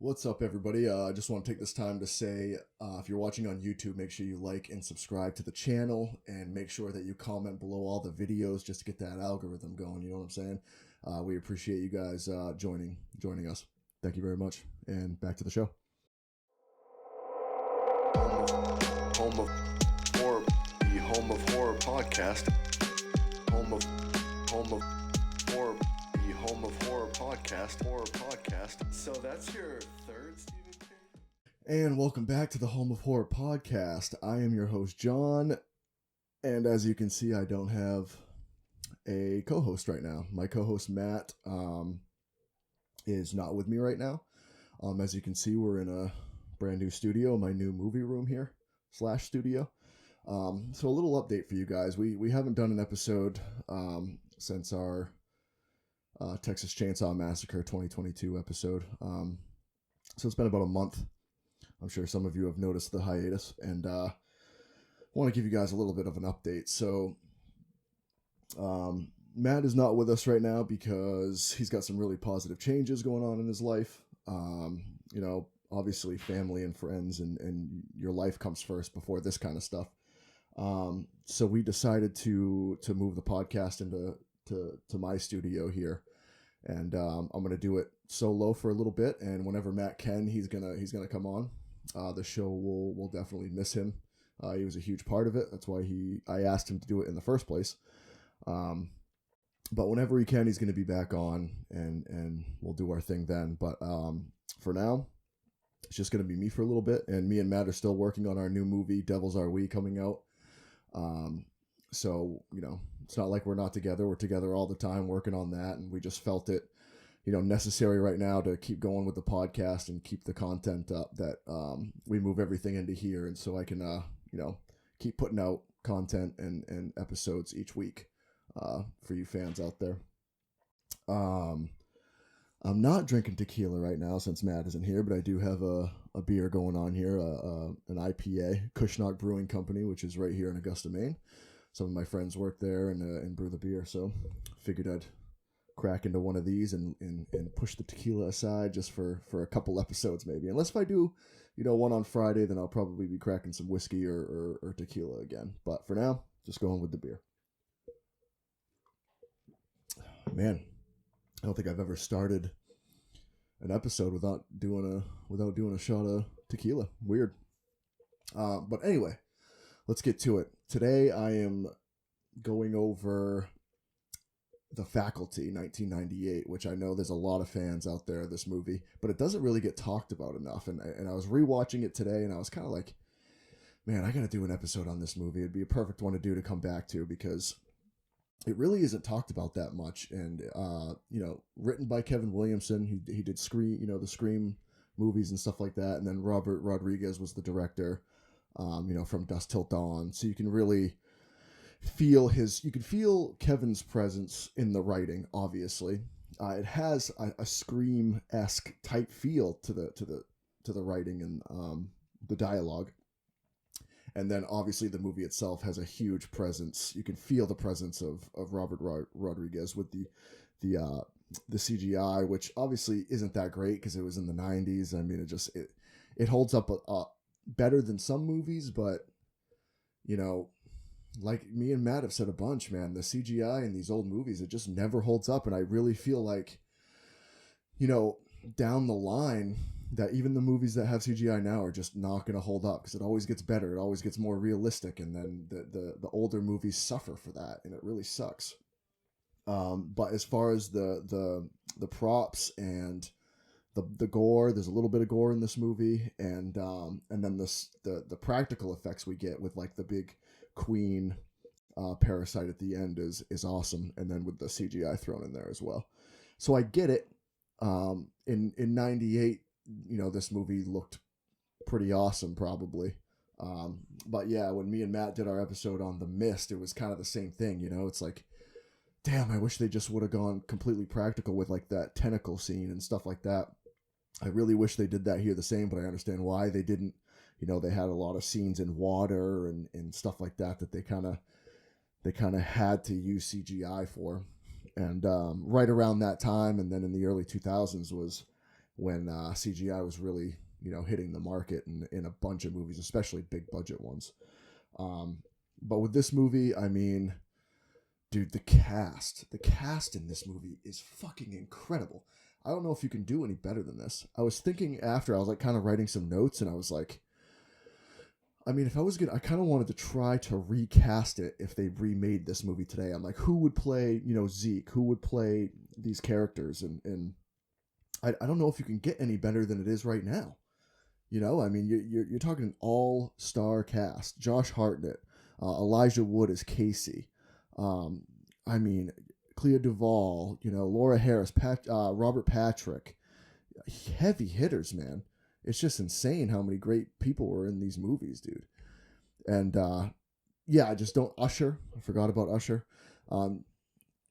What's up, everybody? I just want to take this time to say, if you're watching on YouTube, make sure you like and subscribe to the channel, and make sure that you comment below all the videos just to get that algorithm going. You know what I'm saying? We appreciate you guys joining us. Thank you very much, and back to the show. Home of horror, the home of horror podcast. Home of horror, the home of horror podcast. So that's your third Stephen King? And welcome back to the Home of Horror podcast. I am your host, John, and as you can see, I don't have a co-host right now. My co-host, Matt, is not with me right now. As you can see, we're in a brand new studio, my new movie room here / studio. So a little update for you guys. We haven't done an episode since our Texas Chainsaw Massacre 2022 episode. So it's been about a month. I'm sure some of you have noticed the hiatus, and I want to give you guys a little bit of an update. So Matt is not with us right now because he's got some really positive changes going on in his life. Obviously family and friends and your life comes first before this kind of stuff. So we decided to move the podcast into my studio here. And I'm going to do it solo for a little bit, and whenever Matt can, he's gonna come on. The show will definitely miss him. He was a huge part of it. That's why I asked him to do it in the first place. But whenever he can, he's going to be back on, and we'll do our thing then. But for now, it's just going to be me for a little bit, and me and Matt are still working on our new movie, Devils Are We, coming out. So, it's not like we're not together. We're together all the time working on that, and we just felt it, necessary right now to keep going with the podcast and keep the content up, that we move everything into here, and so I can, keep putting out content and episodes each week for you fans out there. I'm not drinking tequila right now since Matt isn't here, but I do have a beer going on here, an IPA, Cushnock Brewing Company, which is right here in Augusta, Maine. Some of my friends work there and brew the beer, so figured I'd crack into one of these and push the tequila aside just for a couple episodes maybe. Unless if I do, one on Friday, then I'll probably be cracking some whiskey or tequila again. But for now, just going with the beer. Man, I don't think I've ever started an episode without doing a shot of tequila. Weird. But anyway, let's get to it. Today I am going over The Faculty, 1998, which I know there's a lot of fans out there of this movie, but it doesn't really get talked about enough. And I was rewatching it today, and I was kind of like, man, I got to do an episode on this movie. It'd be a perfect one to come back to, because it really isn't talked about that much. And, written by Kevin Williamson. He did Scream, the Scream movies and stuff like that. And then Robert Rodriguez was the director, from Dusk Till Dawn. So you can really feel Kevin's presence in the writing, obviously. It has a Scream-esque type feel to the writing and the dialogue. And then obviously the movie itself has a huge presence. You can feel the presence of Robert Rodriguez with the CGI, which obviously isn't that great because it was in the 90s. I mean, it holds up better than some movies, but like me and Matt have said a bunch, man, the CGI in these old movies, it just never holds up. And I really feel like, down the line, that even the movies that have CGI now are just not going to hold up, because it always gets better. It always gets more realistic. And then the older movies suffer for that, and it really sucks. But as far as the props and the gore, there's a little bit of gore in this movie. And then the practical effects we get with like the big queen parasite at the end is awesome. And then with the CGI thrown in there as well. So I get it. In 98, this movie looked pretty awesome probably. But yeah, when me and Matt did our episode on The Mist, it was kind of the same thing. It's like, damn, I wish they just would have gone completely practical with like that tentacle scene and stuff like that. I really wish they did that here the same, but I understand why they didn't. They had a lot of scenes in water and stuff like that they kind of had to use CGI for. And right around that time, and then in the early 2000s was when CGI was really, hitting the market in a bunch of movies, especially big budget ones. But with this movie, I mean, dude, the cast in this movie is fucking incredible. I don't know if you can do any better than this. I was thinking after, I was like kind of writing some notes, and I was like, I mean, if I was I kind of wanted to try to recast it if they remade this movie today. I'm like, who would play, Zeke? Who would play these characters? And I don't know if you can get any better than it is right now. I mean, you're talking an all-star cast. Josh Hartnett, Elijah Wood as Casey. I mean, Clea Duvall, Laura Harris, Robert Patrick. Heavy hitters, man. It's just insane how many great people were in these movies, dude. And I just don't. Usher, I forgot about Usher.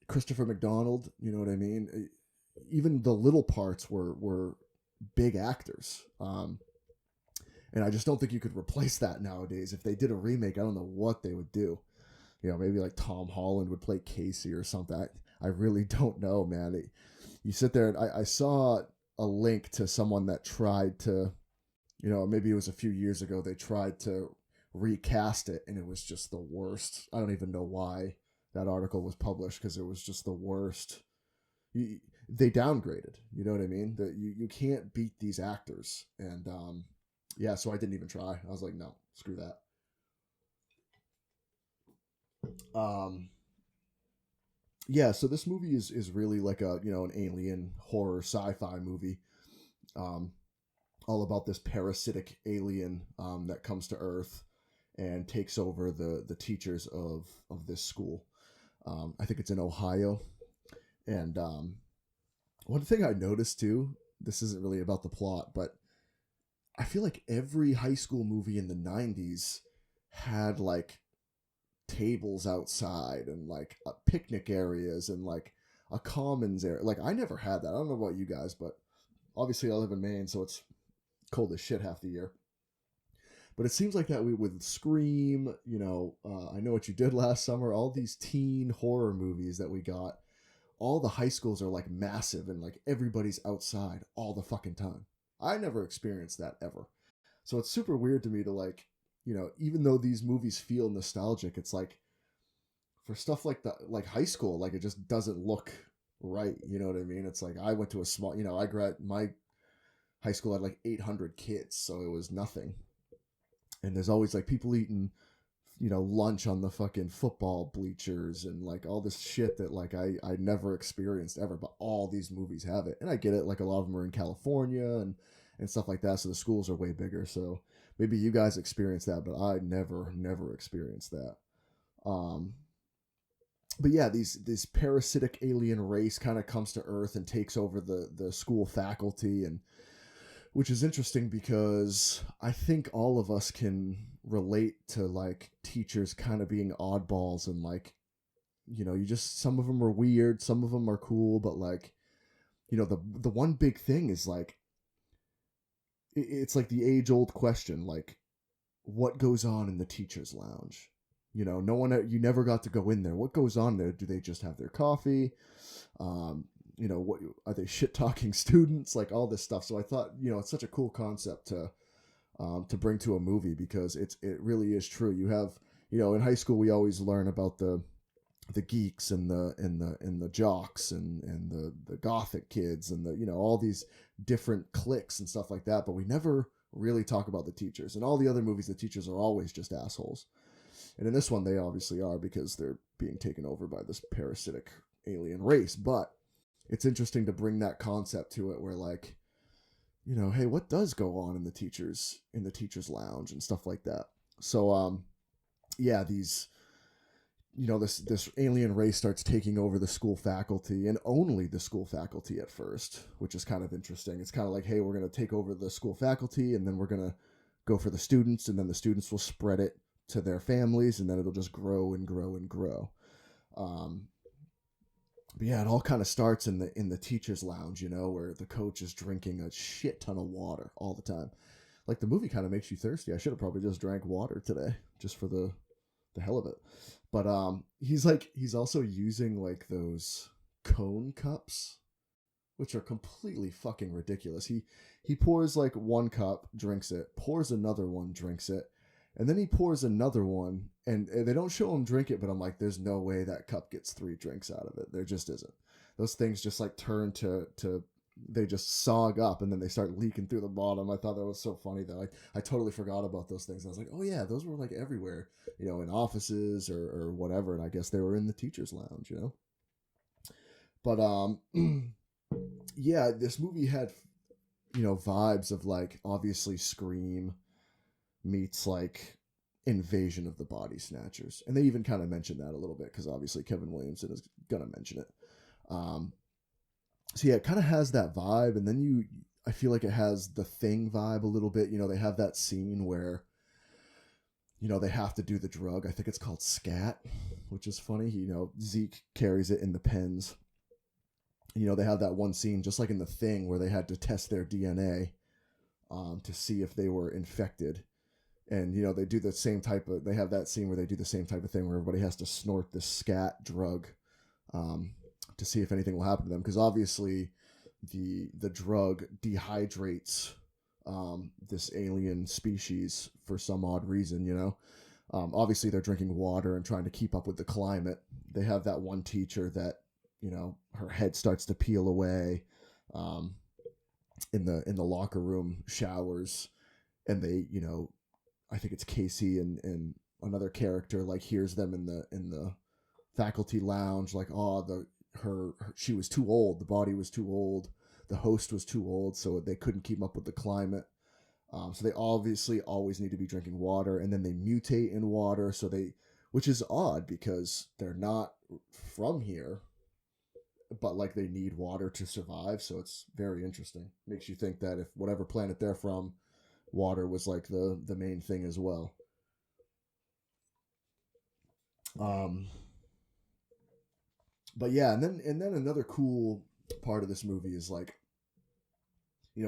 Christopher McDonald, you know what I mean? Even the little parts were big actors. And I just don't think you could replace that nowadays. If they did a remake, I don't know what they would do. Maybe like Tom Holland would play Casey or something. I really don't know, man. You sit there, and I saw a link to someone that tried to, maybe it was a few years ago, they tried to recast it, and it was just the worst. I don't even know why that article was published, because it was just the worst. They downgraded, you know what I mean? That you can't beat these actors. And so I didn't even try. I was like, no, screw that. So this movie is really like an alien horror sci-fi movie, all about this parasitic alien that comes to Earth and takes over the teachers of this school. I think it's in Ohio. And one thing I noticed too, this isn't really about the plot, but I feel like every high school movie in the 90s had like tables outside and like picnic areas and like a commons area. Like, I never had that. I don't know about you guys, but obviously I live in Maine, so it's cold as shit half the year. But it seems like that with Scream, I Know What You Did Last Summer, all these teen horror movies that we got, all the high schools are like massive and like everybody's outside all the fucking time. I never experienced that ever. So it's super weird to me to like, even though these movies feel nostalgic, it's like for stuff like high school, like it just doesn't look right. You know what I mean? It's like I went to a small, my high school had like 800 kids, so it was nothing. And there's always like people eating, lunch on the fucking football bleachers and like all this shit that like I never experienced ever, but all these movies have it. And I get it, like a lot of them are in California and stuff like that, so the schools are way bigger. So maybe you guys experienced that, but I never experienced that. But yeah, this parasitic alien race kind of comes to Earth and takes over the school faculty, and which is interesting because I think all of us can relate to like teachers kind of being oddballs and like, some of them are weird, some of them are cool, but like, the one big thing is like, it's like the age-old question, like, what goes on in the teacher's lounge? No one, you never got to go in there. What goes on there? Do they just have their coffee? What are they shit-talking students? Like all this stuff. So I thought, it's such a cool concept to bring to a movie, because it really is true. You have, in high school we always learn about the geeks and the jocks and the gothic kids and all these different cliques and stuff like that, but we never really talk about the teachers. In all the other movies, the teachers are always just assholes, and in this one they obviously are, because they're being taken over by this parasitic alien race. But it's interesting to bring that concept to it, where like, hey, what does go on in the teachers lounge and stuff like that. So these, this alien race starts taking over the school faculty, and only the school faculty at first, which is kind of interesting. It's kind of like, hey, we're going to take over the school faculty, and then we're going to go for the students, and then the students will spread it to their families, and then it'll just grow and grow and grow. But yeah, it all kind of starts in the teacher's lounge, where the coach is drinking a shit ton of water all the time. Like, the movie kind of makes you thirsty. I should have probably just drank water today, just for the hell of it. But he's also using like those cone cups, which are completely fucking ridiculous. He pours like one cup, drinks it, pours another one, drinks it, and then he pours another one, and they don't show him drink it, but I'm like, there's no way that cup gets 3 drinks out of it. There just isn't. Those things just like turn to they just sog up, and then they start leaking through the bottom. I thought that was so funny though. I totally forgot about those things. I was like, oh yeah, those were like everywhere, in offices or whatever, and I guess they were in the teacher's lounge, But yeah, this movie had vibes of like obviously Scream meets like Invasion of the Body Snatchers, and they even kind of mentioned that a little bit because obviously Kevin Williamson is gonna mention it. So yeah, it kind of has that vibe, and then I feel like it has the Thing vibe a little bit. They have that scene where they have to do the drug. I think it's called scat, which is funny. Zeke carries it in the pens. They have that one scene just like in the Thing where they had to test their DNA to see if they were infected. And, they do the same they have that scene where they do the same type of thing where everybody has to snort this scat drug to see if anything will happen to them. Because obviously the drug dehydrates this alien species for some odd reason, Obviously they're drinking water and trying to keep up with the climate. They have that one teacher that, her head starts to peel away in the locker room showers. And they, I think it's Casey and another character like hears them in the faculty lounge, like, oh, she was too old, the body was too old, the host was too old, so they couldn't keep up with the climate. So they obviously always need to be drinking water, and then they mutate in water, which is odd because they're not from here, but like they need water to survive. So it's very interesting. Makes you think that if whatever planet they're from, water was like the main thing as well. But yeah, and then another cool part of this movie is like,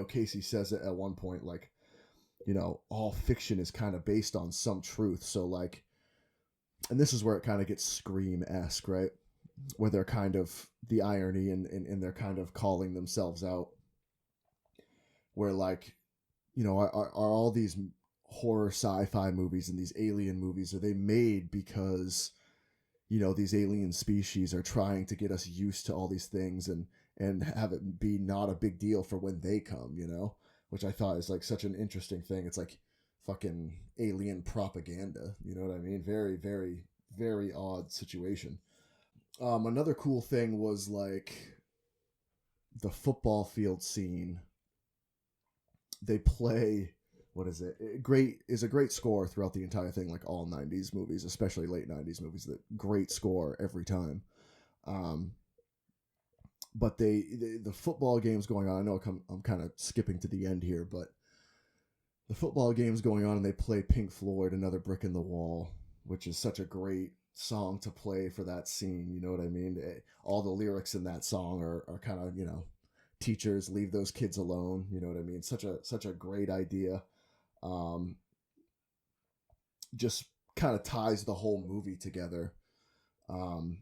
Casey says it at one point, like, all fiction is kind of based on some truth. So like, and this is where it kind of gets Scream-esque, right? Where they're kind of the irony and they're kind of calling themselves out. Where like, are all these horror sci-fi movies and these alien movies, are they made because these alien species are trying to get us used to all these things and have it be not a big deal for when they come, which I thought is like such an interesting thing. It's like fucking alien propaganda, you know what I mean? Very, very, very odd situation. Another cool thing was like the football field scene. They play, what is it? A great score throughout the entire thing, like all 90s movies, especially late 90s movies, that great score every time. But the football game's going on. I know I'm kind of skipping to the end here, but the football game's going on and they play Pink Floyd, Another Brick in the Wall, which is such a great song to play for that scene. You know what I mean? All the lyrics in that song are kind of, teachers, leave those kids alone. You know what I mean? Such a great idea. Just kind of ties the whole movie together. And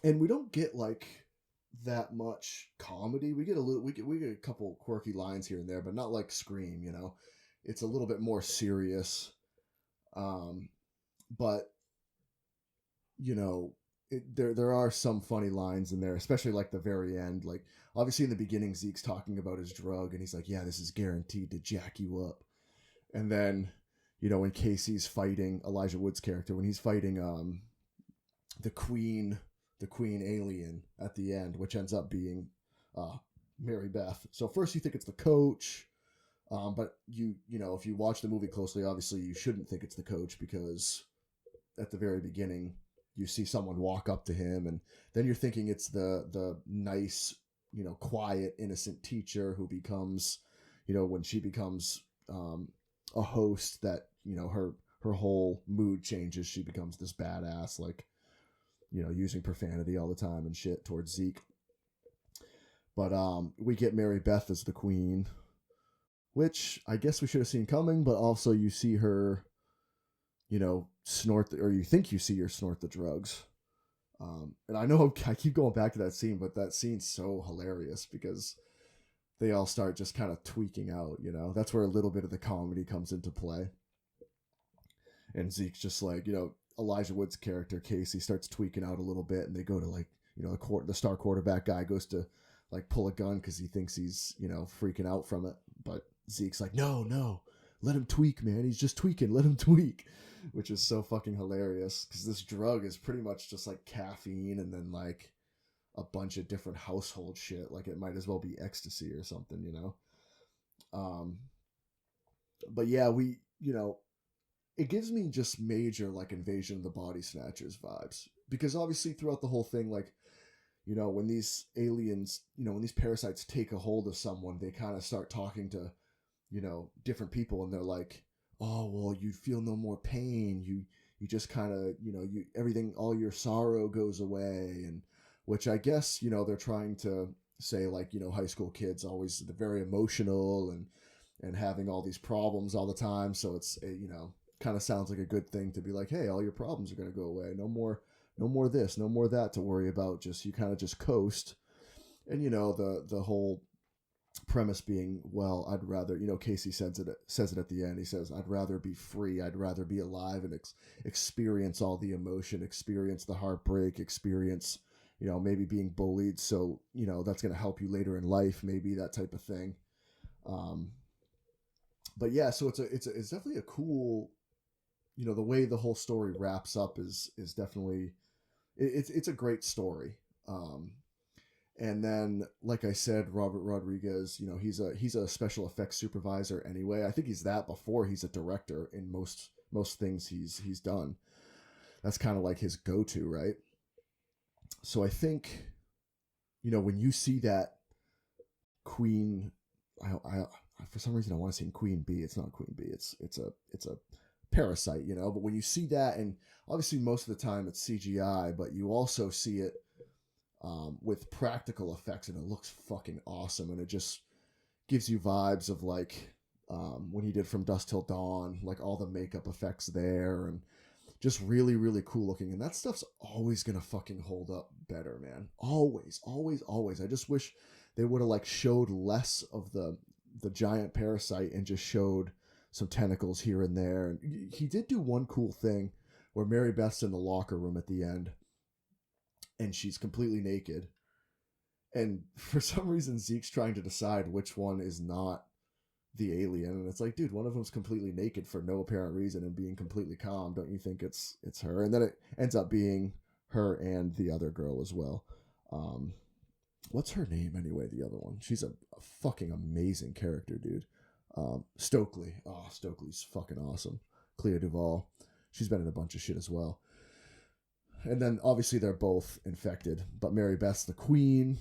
we don't get like that much comedy. We get a couple quirky lines here and there, but not like Scream, It's a little bit more serious. But there are some funny lines in there, especially like the very end. Like obviously in the beginning, Zeke's talking about his drug and he's like, yeah, this is guaranteed to jack you up. And then, when Casey's fighting Elijah Wood's character, when he's fighting the queen alien at the end, which ends up being Mary Beth. So first you think it's the coach, but if you watch the movie closely, obviously you shouldn't think it's the coach, because at the very beginning you see someone walk up to him, and then you're thinking it's the nice, quiet, innocent teacher who becomes, when she becomes a host, that her whole mood changes. She becomes this badass, like, using profanity all the time and shit towards Zeke. But we get Mary Beth as the queen, which I guess we should have seen coming, but also you see her, snort, or you think you see her snort the drugs. And I know I keep going back to that scene, but that scene's so hilarious because they all start just kind of tweaking out, you know? That's where a little bit of the comedy comes into play. And Zeke's just like, you know, Elijah Wood's character, Casey, starts tweaking out a little bit, and they go to like, you know, the star quarterback guy goes to like pull a gun because he thinks he's, you know, freaking out from it. But Zeke's like, no, let him tweak, man. He's just tweaking. Let him tweak, which is so fucking hilarious because this drug is pretty much just like caffeine and then like a bunch of different household shit. Like it might as well be ecstasy or something, you know? But yeah, you know, it gives me just major like Invasion of the Body Snatchers vibes because obviously throughout the whole thing, like, you know, when these aliens, you know, when these parasites take a hold of someone, they kind of start talking to, you know, different people, and they're like, oh, well, you feel no more pain. You just kind of, you know, everything, all your sorrow goes away. And which I guess, you know, they're trying to say like, you know, high school kids always, they're very emotional and having all these problems all the time. So it's, you know, kind of sounds like a good thing to be like, hey, all your problems are going to go away. No more this, no more that to worry about. Just, you kind of just coast. And, you know, the whole premise being, well, I'd rather, you know, Casey says it at the end. He says, I'd rather be free. I'd rather be alive and experience all the emotion, experience the heartbreak, experience, you know, maybe being bullied. So, you know, that's going to help you later in life, maybe that type of thing. But yeah, so it's definitely a cool, you know, the way the whole story wraps up is definitely, it's a great story. And then, like I said, Robert Rodriguez, you know, he's a special effects supervisor anyway. I think he's that before he's a director in most things he's done. That's kind of like his go-to, right? So I think, you know, when you see that Queen, I for some reason I want to say Queen Bee. It's not Queen Bee. It's a parasite, you know. But when you see that, and obviously most of the time it's CGI, but you also see it with practical effects, and it looks fucking awesome, and it just gives you vibes of like when he did From Dusk Till Dawn, like all the makeup effects there, and just really, really cool looking. And that stuff's always gonna fucking hold up better, man. Always. I just wish they would have like showed less of the giant parasite and just showed some tentacles here and there. And he did do one cool thing where Mary Beth's in the locker room at the end, and she's completely naked. And for some reason, Zeke's trying to decide which one is not the alien. And it's like, dude, one of them's completely naked for no apparent reason and being completely calm. Don't you think it's her? And then it ends up being her and the other girl as well. What's her name anyway? The other one. She's a fucking amazing character, dude. Stokely. Oh, Stokely's fucking awesome. Clea Duvall. She's been in a bunch of shit as well. And then obviously they're both infected, but Mary Beth's the queen.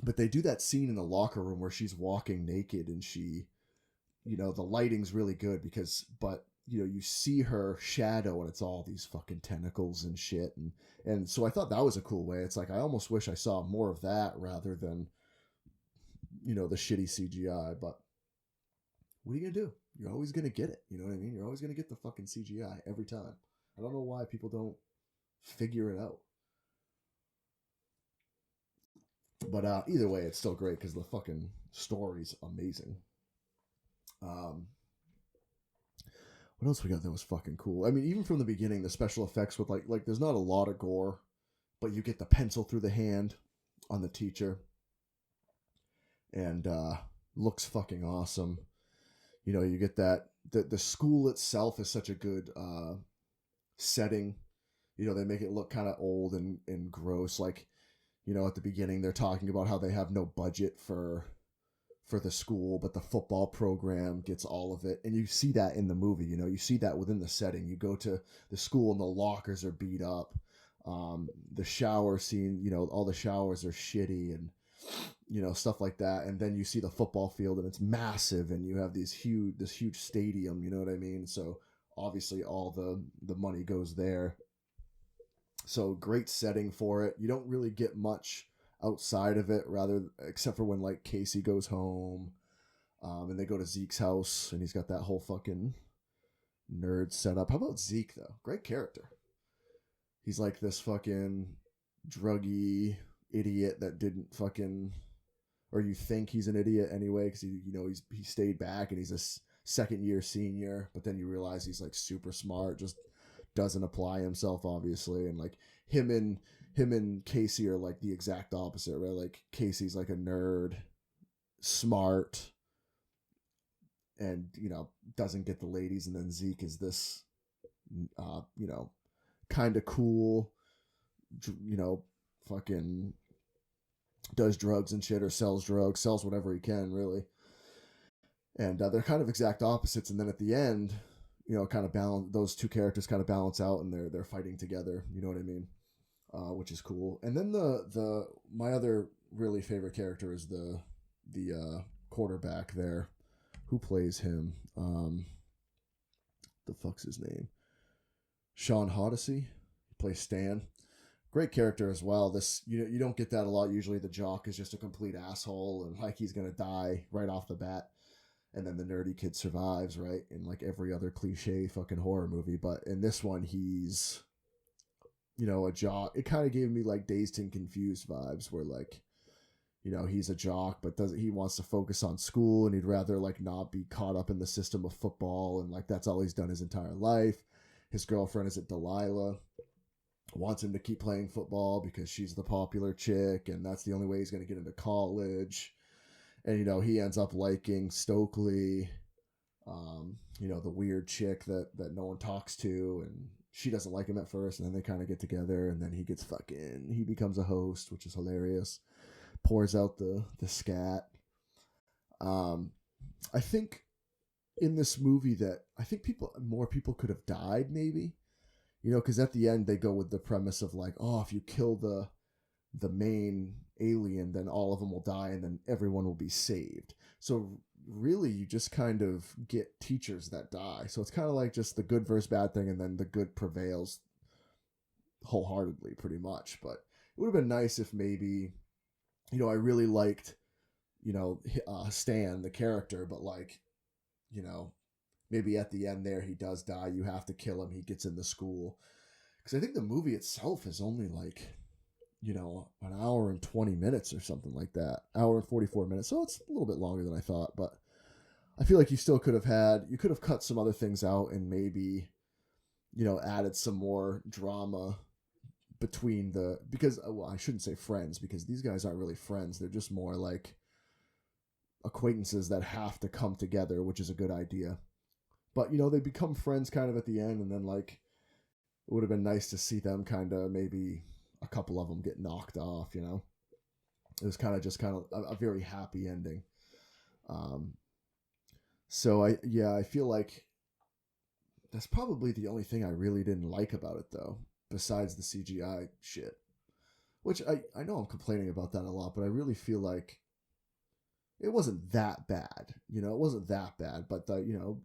But they do that scene in the locker room where she's walking naked, and she, you know, the lighting's really good but you know, you see her shadow and it's all these fucking tentacles and shit. And so I thought that was a cool way. It's like, I almost wish I saw more of that rather than, you know, the shitty CGI. But what are you going to do? You're always going to get it. You know what I mean? You're always going to get the fucking CGI every time. I don't know why people don't figure it out. But either way, it's still great because the fucking story's amazing. What else we got that was fucking cool? I mean, even from the beginning, the special effects with like there's not a lot of gore, but you get the pencil through the hand on the teacher, and looks fucking awesome. You know, you get that the school itself is such a good setting. You know, they make it look kind of old and gross. Like, you know, at the beginning, they're talking about how they have no budget for the school, but the football program gets all of it. And you see that in the movie, you know, you see that within the setting. You go to the school and the lockers are beat up. The shower scene, you know, all the showers are shitty and, you know, stuff like that. And then you see the football field and it's massive and you have this huge stadium, you know what I mean? So obviously all the money goes there. So great setting for it. You don't really get much outside of it, except for when like Casey goes home, and they go to Zeke's house and he's got that whole fucking nerd setup. How about Zeke though? Great character. he's like this fucking druggy idiot that didn't fucking, or you think he's an idiot anyway, because he stayed back and he's a second year senior, but then you realize he's like super smart, just doesn't apply himself obviously, and like him and Casey are like the exact opposite, right? Like Casey's like a nerd, smart, and doesn't get the ladies, and then Zeke is this kind of cool, fucking does drugs and shit, or sells whatever he can really. And they're kind of exact opposites, and then at the end, kind of balance, those two characters kind of balance out, and they're fighting together, you know what I mean? Which is cool. And then my other really favorite character is the quarterback there. Who plays him? The fuck's his name? Sean Hoddesy. He plays Stan. Great character as well. This you don't get that a lot. Usually the jock is just a complete asshole and like he's gonna die right off the bat, and then the nerdy kid survives, right? In like every other cliche fucking horror movie. But in this one, he's a jock. It kind of gave me like Dazed and Confused vibes, where like he's a jock, but he wants to focus on school, and he'd rather like not be caught up in the system of football, and like that's all he's done his entire life. His girlfriend is Delilah, wants him to keep playing football because she's the popular chick, and that's the only way he's going to get into college. And he ends up liking Stokely, the weird chick that no one talks to, and she doesn't like him at first, and then they kind of get together, and then he becomes a host, which is hilarious. Pours out the scat. I think in this movie that I think more people could have died, maybe, because at the end they go with the premise of like, oh, if you kill the main alien, then all of them will die, and then everyone will be saved. So really, you just kind of get teachers that die. So it's kind of like just the good versus bad thing, and then the good prevails wholeheartedly, pretty much. But it would have been nice if maybe, I really liked, Stan, the character, but like, maybe at the end there he does die. You have to kill him. He gets in the school. Because I think the movie itself is only like, an hour and 20 minutes or something like that. Hour and 44 minutes. So it's a little bit longer than I thought, but I feel like you still could have cut some other things out and maybe, added some more drama between because I shouldn't say friends, because these guys aren't really friends. They're just more like acquaintances that have to come together, which is a good idea. But, they become friends kind of at the end, and then like, it would have been nice to see them kind of maybe a couple of them get knocked off, It was kind of a very happy ending. So I feel like that's probably the only thing I really didn't like about it, though, besides the CGI shit, which I know I'm complaining about that a lot, but I really feel like it wasn't that bad. It wasn't that bad, but the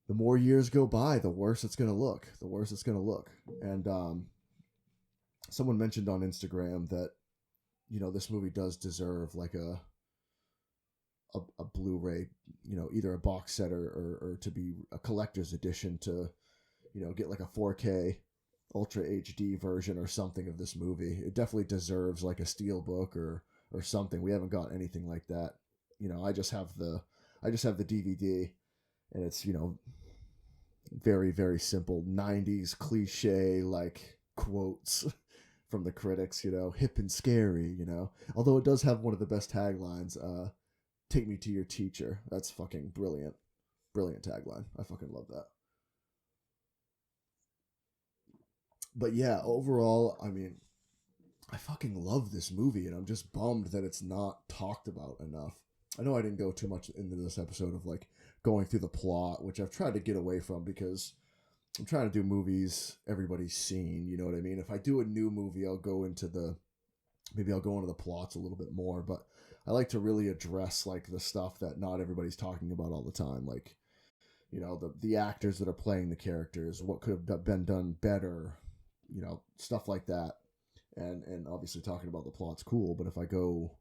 more years go by, the worse it's going to look. And someone mentioned on Instagram that, this movie does deserve like a Blu-ray, either a box set or to be a collector's edition to, get like a 4K Ultra HD version or something of this movie. It definitely deserves like a steelbook or something. We haven't got anything like that. I just have the DVD, and it's, very, very simple 90s cliche, like quotes from the critics, hip and scary, although it does have one of the best taglines, take me to your teacher. That's fucking brilliant tagline. I fucking love that. But yeah, overall, I mean, I fucking love this movie, and I'm just bummed that it's not talked about enough. I know I didn't go too much into this episode of like going through the plot, which I've tried to get away from because I'm trying to do movies everybody's seen, you know what I mean? If I do a new movie, I'll go into the plots a little bit more, but I like to really address like the stuff that not everybody's talking about all the time, like, the actors that are playing the characters, what could have been done better, stuff like that. And obviously talking about the plot's cool, but if I go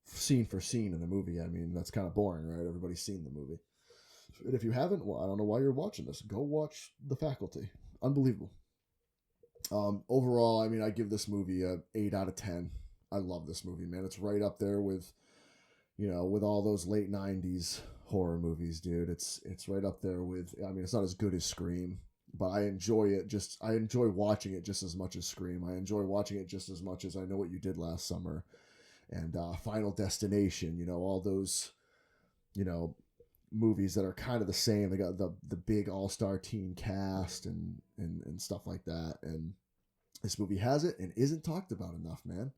scene for scene in the movie, I mean, that's kind of boring, right? Everybody's seen the movie. And if you haven't, well, I don't know why you're watching this. Go watch The Faculty. Unbelievable. Overall, I mean, I give this movie a 8 out of 10. I love this movie, man. It's right up there with, with all those late 90s horror movies, dude. It's right up there with, I mean, it's not as good as Scream, but I enjoy it. I enjoy watching it just as much as Scream. I enjoy watching it just as much as I Know What You Did Last Summer and Final Destination, all those, movies that are kind of the same. They got the big all-star teen cast and stuff like that. And this movie has it and isn't talked about enough, man.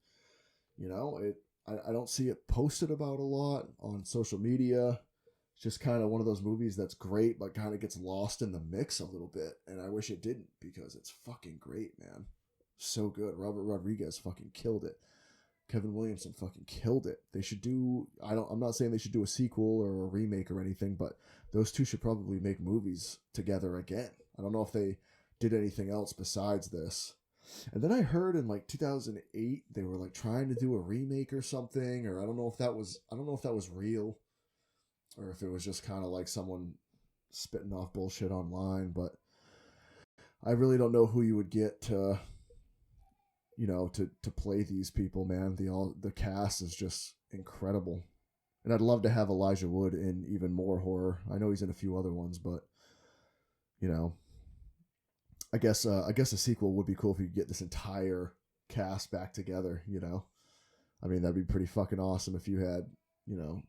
I don't see it posted about a lot on social media. It's just kind of one of those movies that's great, but kind of gets lost in the mix a little bit. And I wish it didn't, because it's fucking great, man. So good. Robert Rodriguez fucking killed it. Kevin Williamson fucking killed it. They should do, I'm not saying they should do a sequel or a remake or anything, but those two should probably make movies together again. I don't know if they did anything else besides this. And then I heard in like 2008 they were like trying to do a remake or something, or I don't know if that was real, or if it was just kind of like someone spitting off bullshit online. But I really don't know who you would get to play these people, man. The cast is just incredible. And I'd love to have Elijah Wood in even more horror. I know he's in a few other ones, but I guess a sequel would be cool if you could get this entire cast back together, I mean, that'd be pretty fucking awesome if you had,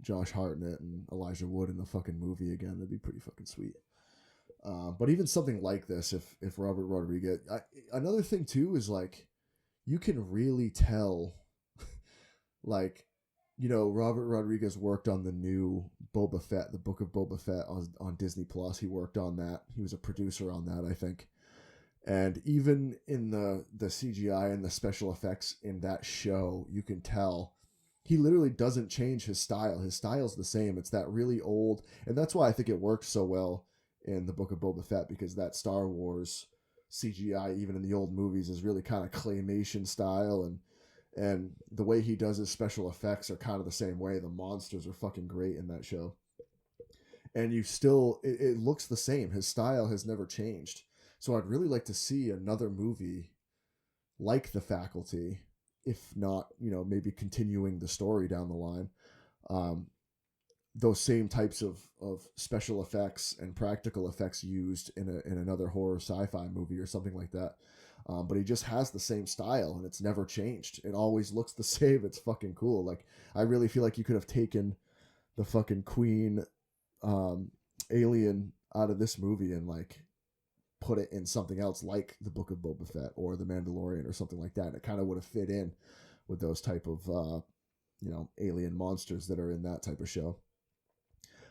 Josh Hartnett and Elijah Wood in the fucking movie again. That'd be pretty fucking sweet. But even something like this, if Robert Rodriguez, another thing too is like, you can really tell, like, Robert Rodriguez worked on the new Boba Fett, the Book of Boba Fett on Disney Plus. He worked on that. He was a producer on that, I think. And even in the CGI and the special effects in that show, you can tell he literally doesn't change his style. His style's the same. It's that really old, and that's why I think it works so well in the Book of Boba Fett, because that Star Wars CGI, even in the old movies, is really kind of claymation style, and the way he does his special effects are kind of the same way. The monsters are fucking great in that show, and it looks the same. His style has never changed. So I'd really like to see another movie like The Faculty, if not, maybe continuing the story down the line. Those same types of special effects and practical effects used in another horror sci-fi movie or something like that. But he just has the same style and it's never changed. It always looks the same. It's fucking cool. Like, I really feel like you could have taken the fucking Queen alien out of this movie and like put it in something else like the Book of Boba Fett or the Mandalorian or something like that. And it kind of would have fit in with those type of, alien monsters that are in that type of show.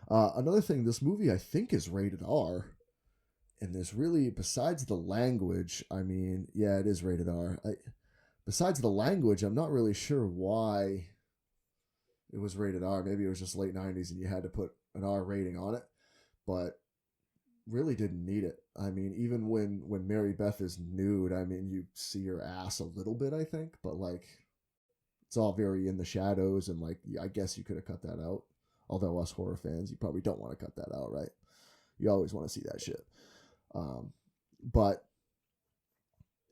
Another thing, this movie I think is rated R, and there's really, besides the language, I mean, yeah, it is rated R. Besides the language, I'm not really sure why it was rated R. Maybe it was just late 90s and you had to put an R rating on it, but really didn't need it. I mean, even when Mary Beth is nude, I mean, you see her ass a little bit, I think, but like, it's all very in the shadows, and like, I guess you could have cut that out. Although us horror fans, you probably don't want to cut that out, right? You always want to see that shit. But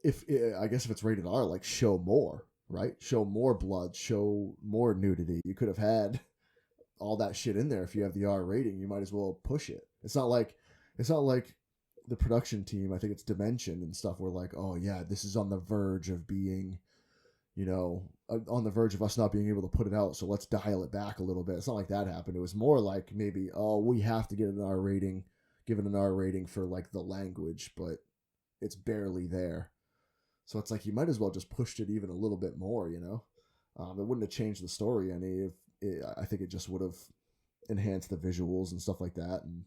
I guess if it's rated R, like, show more, right? Show more blood, show more nudity. You could have had all that shit in there. If you have the R rating, you might as well push it. It's not like the production team, I think it's Dimension and stuff, were like, oh yeah, this is on the verge of being, on the verge of us not being able to put it out, so let's dial it back a little bit. It's not like that happened. It was more like, maybe, oh, we have to get an R rating, give it an R rating for like the language, but it's barely there. So it's like, you might as well just pushed it even a little bit more, It wouldn't have changed the story any. I think it just would have enhanced the visuals and stuff like that, and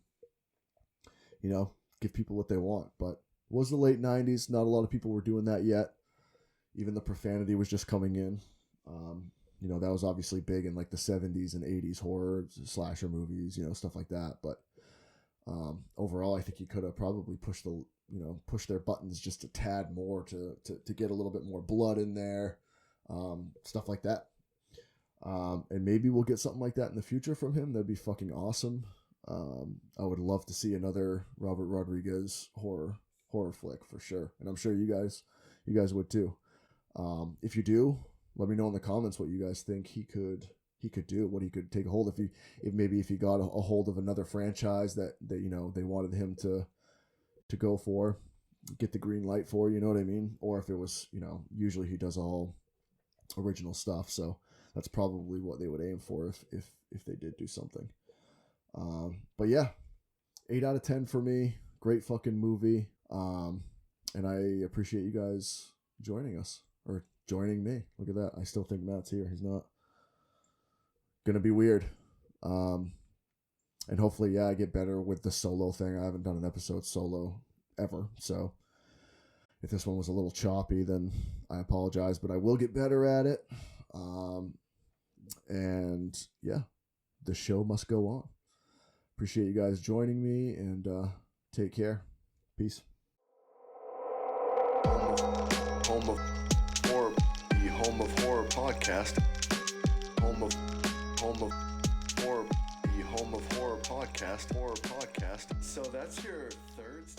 give people what they want. But it was the late 90s. Not a lot of people were doing that yet. Even the profanity was just coming in. That was obviously big in like the 70s and 80s horror slasher movies, stuff like that. But overall, I think you could have probably pushed their buttons just a tad more to get a little bit more blood in there, stuff like that. And maybe we'll get something like that in the future from him. That'd be fucking awesome. I would love to see another Robert Rodriguez horror flick for sure. And I'm sure you guys, You guys would too. If you do, let me know in the comments what you guys think he could do, what he could take a hold of. If he got a hold of another franchise that they wanted him to go for, get the green light for, you know what I mean? Or if it was, usually he does all original stuff, so that's probably what they would aim for if they did do something. But yeah, 8 out of 10 for me. Great fucking movie. And I appreciate you guys joining us, or joining me. Look at that. I still think Matt's here. He's not. Gonna be weird. And hopefully, I get better with the solo thing. I haven't done an episode solo ever, so if this one was a little choppy, then I apologize, but I will get better at it. And yeah, the show must go on. Appreciate you guys joining me, and take care. Peace. Home of horror, the home of horror podcast. Home of horror, the home of horror podcast. So that's your third